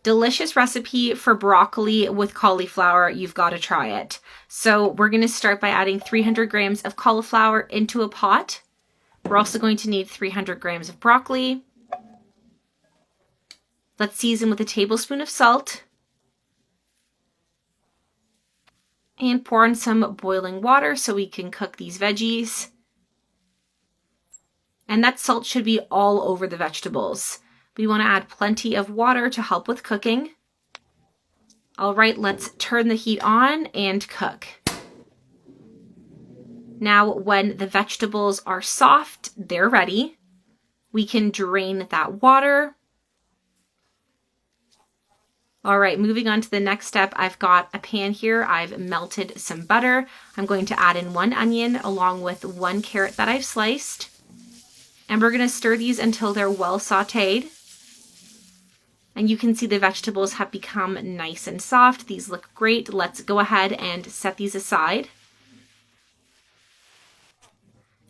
delicious recipe for broccoli with cauliflower. You've got to try it. So we're going to start by adding 300 grams of cauliflower into a pot. We're also going to need 300 grams of broccoli. Let's season with a tablespoon of salt. And pour in some boiling water so we can cook these veggies. And that salt should be all over the vegetables. We want to add plenty of water to help with cooking. All right, let's turn the heat on and cook. Now, when the vegetables are soft, they're ready. We can drain that water. All right, moving on to the next step, I've got a pan here. I've melted some butter. I'm going to add in 1 onion along with 1 carrot that I've sliced. And we're going to stir these until they're well sauteed. And you can see the vegetables have become nice and soft. These look great. Let's go ahead and set these aside.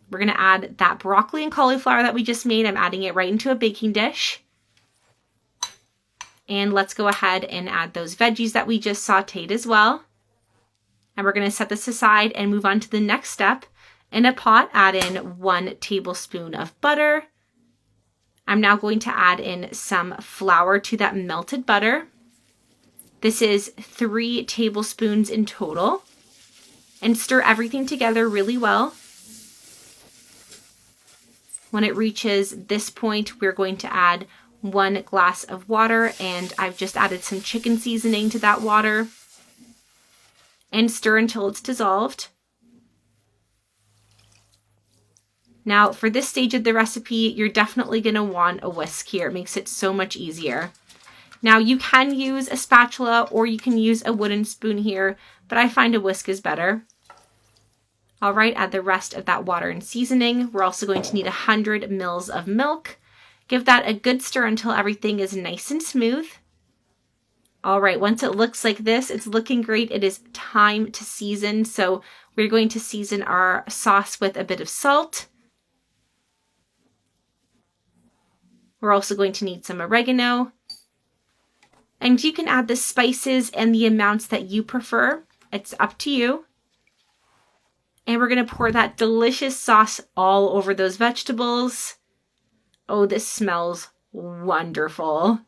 We're going to add that broccoli and cauliflower that we just made. I'm adding it right into a baking dish. And let's go ahead and add those veggies that we just sauteed as well. And we're going to set this aside and move on to the next step. In a pot, add in 1 tablespoon of butter. I'm now going to add in some flour to that melted butter. This is 3 tablespoons in total. And stir everything together really well. When it reaches this point, we're going to add 1 glass of water, and I've just added some chicken seasoning to that water. And stir until it's dissolved. Now, for this stage of the recipe, you're definitely going to want a whisk here. It makes it so much easier. Now, you can use a spatula or you can use a wooden spoon here, but I find a whisk is better. All right, add the rest of that water and seasoning. We're also going to need 100 mils of milk. Give that a good stir until everything is nice and smooth. All right, once it looks like this, it's looking great. It is time to season. So we're going to season our sauce with a bit of salt. We're also going to need some oregano. And you can add the spices and the amounts that you prefer. It's up to you. And we're going to pour that delicious sauce all over those vegetables. Oh, this smells wonderful.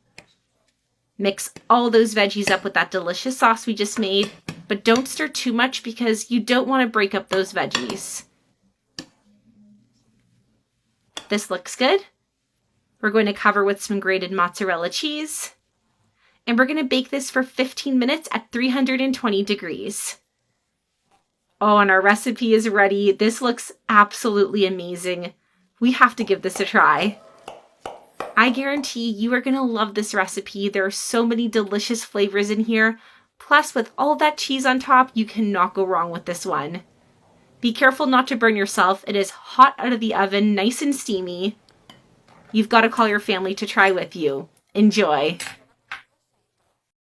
Mix all those veggies up with that delicious sauce we just made, but don't stir too much because you don't want to break up those veggies. This looks good. We're going to cover with some grated mozzarella cheese. And we're going to bake this for 15 minutes at 320 degrees. Oh, and our recipe is ready. This looks absolutely amazing. We have to give this a try. I guarantee you are going to love this recipe. There are so many delicious flavors in here. Plus, with all that cheese on top, you cannot go wrong with this one. Be careful not to burn yourself. It is hot out of the oven, nice and steamy. You've got to call your family to try with you. Enjoy.